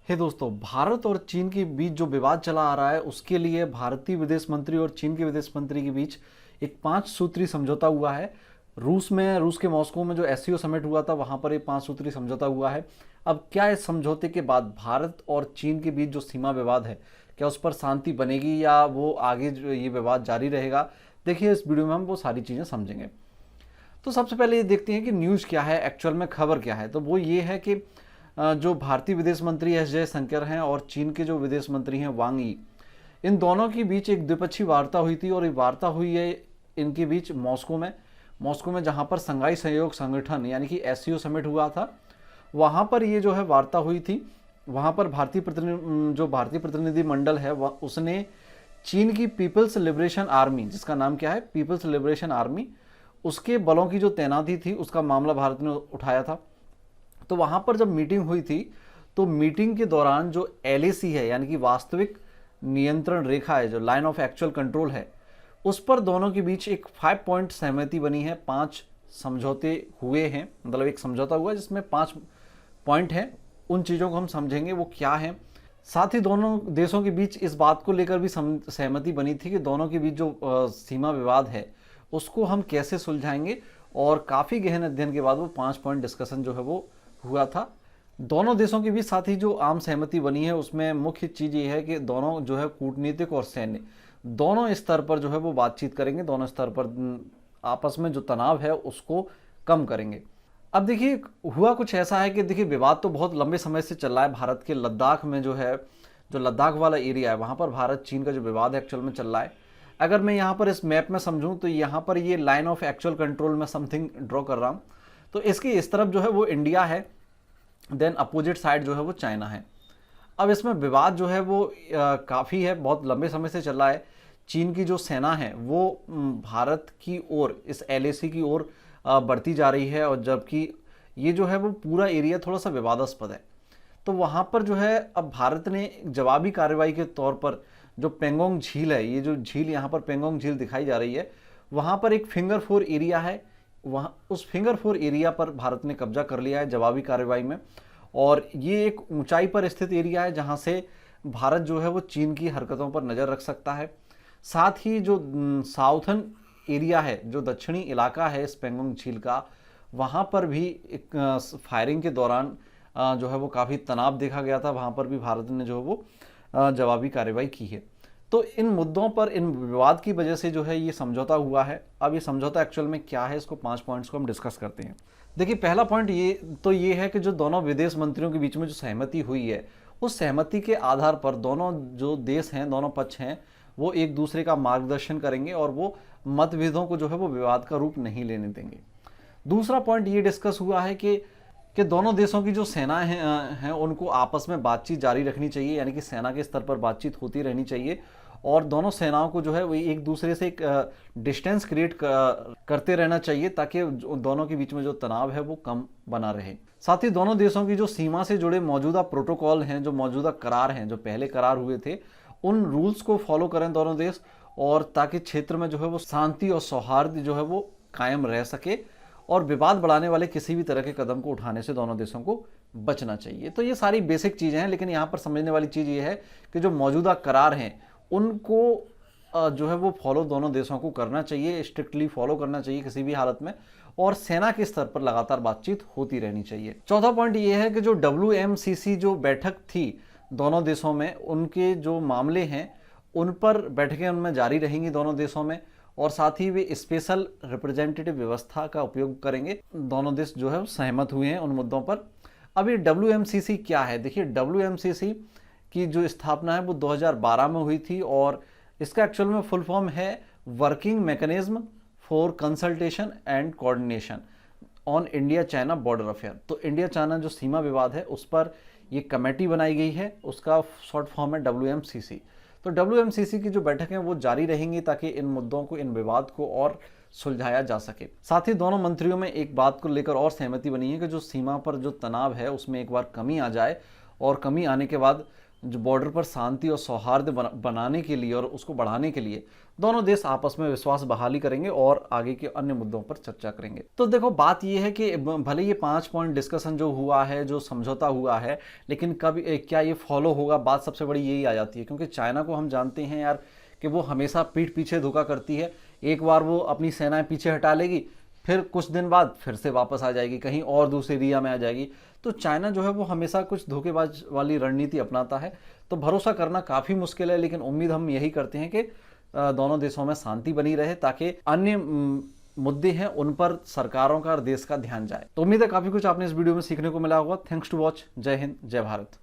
हे दोस्तों, भारत और चीन के बीच जो विवाद चला आ रहा है उसके लिए भारतीय विदेश मंत्री और चीन के विदेश मंत्री के बीच एक 5 सूत्री समझौता हुआ है। रूस के मॉस्को में जो एससीओ समिट हुआ था वहां पर एक 5 सूत्री समझौता हुआ है। अब क्या इस समझौते के बाद भारत और चीन के बीच जो सीमा विवाद है, क्या उस पर शांति बनेगी या वो आगे जो ये विवाद जारी रहेगा? देखिए, इस वीडियो में हम वो सारी चीज़ें समझेंगे। तो सबसे पहले ये देखते हैं कि न्यूज़ क्या है, एक्चुअल में खबर क्या है। तो वो ये है कि जो भारतीय विदेश मंत्री एस जयशंकर हैं और चीन के जो विदेश मंत्री हैं वांग यी, इन दोनों के बीच एक द्विपक्षीय वार्ता हुई थी। और ये वार्ता हुई है इनके बीच मॉस्को में जहां पर संघाई सहयोग संगठन यानी कि एससीओ समिट हुआ था, वहां पर ये जो है वार्ता हुई थी। वहां पर जो भारतीय प्रतिनिधि मंडल है उसने चीन की पीपल्स लिबरेशन आर्मी, जिसका नाम क्या है, पीपल्स लिबरेशन आर्मी, उसके बलों की जो तैनाती थी उसका मामला भारत ने उठाया था। तो वहां पर जब मीटिंग हुई थी तो मीटिंग के दौरान जो एलएसी है यानी कि वास्तविक नियंत्रण रेखा है, जो लाइन ऑफ एक्चुअल कंट्रोल है, उस पर दोनों के बीच एक 5 पॉइंट सहमति बनी है। 5 समझौते हुए हैं, मतलब एक समझौता हुआ जिसमें 5 पॉइंट हैं। उन चीज़ों को हम समझेंगे वो क्या है। साथ ही दोनों देशों के बीच इस बात को लेकर भी सहमति बनी थी कि दोनों के बीच जो सीमा विवाद है उसको हम कैसे सुलझाएंगे। और काफ़ी गहन अध्ययन के बाद वो 5 पॉइंट डिस्कशन जो है वो हुआ था दोनों देशों के बीच। साथ ही जो आम सहमति बनी है उसमें मुख्य चीज़ ये है कि दोनों जो है कूटनीतिक और सैन्य दोनों स्तर पर जो है वो बातचीत करेंगे, दोनों स्तर पर आपस में जो तनाव है उसको कम करेंगे। अब देखिए, हुआ कुछ ऐसा है कि देखिए, विवाद तो बहुत लंबे समय से चल रहा है। भारत के लद्दाख में जो है, जो लद्दाख वाला एरिया है, वहाँ पर भारत चीन का जो विवाद है एक्चुअल में चल रहा है। अगर मैं यहाँ पर इस मैप में समझूँ तो यहाँ पर ये लाइन ऑफ एक्चुअल कंट्रोल में समथिंग ड्रॉ कर रहा हूँ। तो इसकी इस तरफ जो है वो इंडिया है, देन अपोजिट साइड जो है वो चाइना है। अब इसमें विवाद जो है वो काफ़ी है, बहुत लंबे समय से चल रहा है। चीन की जो सेना है वो भारत की ओर, इस एलएसी की ओर बढ़ती जा रही है, और जबकि ये जो है वो पूरा एरिया थोड़ा सा विवादास्पद है। तो वहाँ पर जो है अब भारत ने जवाबी कार्रवाई के तौर पर जो पेंगोंग झील है, ये जो झील यहाँ पर पेंगोंग झील दिखाई जा रही है, वहाँ पर एक फिंगर 4 एरिया है। वहाँ उस फिंगर 4 एरिया पर भारत ने कब्जा कर लिया है जवाबी कार्रवाई में। और ये एक ऊंचाई पर स्थित एरिया है जहाँ से भारत जो है वो चीन की हरकतों पर नज़र रख सकता है। साथ ही जो साउथर्न एरिया है, जो दक्षिणी इलाका है इस पेंगोंग झील का, वहाँ पर भी एक फायरिंग के दौरान जो है वो काफ़ी तनाव देखा गया था। वहाँ पर भी भारत ने जो है वो जवाबी कार्रवाई की है। तो इन मुद्दों पर, इन विवाद की वजह से जो है ये समझौता हुआ है। अब ये समझौता एक्चुअल में क्या है, इसको 5 पॉइंट्स को हम डिस्कस करते हैं। देखिए, पहला पॉइंट ये है कि जो दोनों विदेश मंत्रियों के बीच में जो सहमति हुई है, उस सहमति के आधार पर दोनों जो देश हैं, दोनों पक्ष हैं, वो एक दूसरे का मार्गदर्शन करेंगे और वो मतभेदों को जो है वो विवाद का रूप नहीं लेने देंगे। दूसरा पॉइंट ये डिस्कस हुआ है कि दोनों देशों की जो सेनाएं हैं उनको आपस में बातचीत जारी रखनी चाहिए, यानी कि सेना के स्तर पर बातचीत होती रहनी चाहिए। और दोनों सेनाओं को जो है वो एक दूसरे से एक डिस्टेंस क्रिएट करते रहना चाहिए, ताकि दोनों के बीच में जो तनाव है वो कम बना रहे। साथ ही दोनों देशों की जो सीमा से जुड़े मौजूदा प्रोटोकॉल हैं, जो मौजूदा करार हैं, जो पहले करार हुए थे, उन रूल्स को फॉलो करें दोनों देश, और ताकि क्षेत्र में जो है वो शांति और सौहार्द जो है वो कायम रह सके, और विवाद बढ़ाने वाले किसी भी तरह के कदम को उठाने से दोनों देशों को बचना चाहिए। तो ये सारी बेसिक चीज़ें हैं, लेकिन यहाँ पर समझने वाली चीज़ ये है कि जो मौजूदा करार हैं उनको जो है वो फॉलो दोनों देशों को करना चाहिए, स्ट्रिक्टली फॉलो करना चाहिए किसी भी हालत में, और सेना के स्तर पर लगातार बातचीत होती रहनी चाहिए। चौथा पॉइंट ये है कि जो WMCC जो बैठक थी दोनों देशों में, उनके जो मामले हैं उन पर बैठकें उनमें जारी रहेंगी दोनों देशों में, और साथ ही वे स्पेशल रिप्रेजेंटेटिव व्यवस्था का उपयोग करेंगे। दोनों देश जो है सहमत हुए हैं उन मुद्दों पर। अब ये WMCC क्या है? देखिए, WMCC की जो स्थापना है वो 2012 में हुई थी, और इसका एक्चुअल में फुल फॉर्म है working mechanism for consultation and coordination on India China border affair. तो इंडिया चाइना जो सीमा विवाद है उस पर ये कमेटी बनाई गई है, उसका शॉर्ट फॉर्म है WMCC। तो WMCC की जो बैठक है वो जारी रहेंगी, ताकि इन मुद्दों को, इन विवाद को और सुलझाया जा सके। साथ ही दोनों मंत्रियों में एक बात को लेकर और सहमति बनी है कि जो सीमा पर जो तनाव है उसमें एक बार कमी आ जाए, और कमी आने के बाद जो बॉर्डर पर शांति और सौहार्द बनाने के लिए और उसको बढ़ाने के लिए दोनों देश आपस में विश्वास बहाली करेंगे और आगे के अन्य मुद्दों पर चर्चा करेंगे। तो देखो बात यह है कि भले ये 5 पॉइंट डिस्कशन जो हुआ है, जो समझौता हुआ है, लेकिन कब क्या ये फॉलो होगा, बात सबसे बड़ी यही आ जाती है। क्योंकि चाइना को हम जानते हैं यार कि वो हमेशा पीठ पीछे धोखा करती है। एक बार वो अपनी सेनाएं पीछे हटा लेगी, फिर कुछ दिन बाद फिर से वापस आ जाएगी, कहीं और दूसरे एरिया में आ जाएगी। तो चाइना जो है वो हमेशा कुछ धोखेबाज वाली रणनीति अपनाता है। तो भरोसा करना काफ़ी मुश्किल है, लेकिन उम्मीद हम यही करते हैं कि दोनों देशों में शांति बनी रहे, ताकि अन्य मुद्दे हैं उन पर सरकारों का और देश का ध्यान जाए। तो उम्मीद है काफ़ी कुछ आपने इस वीडियो में सीखने को मिला होगा। Thanks to watch. जय हिंद, जय भारत।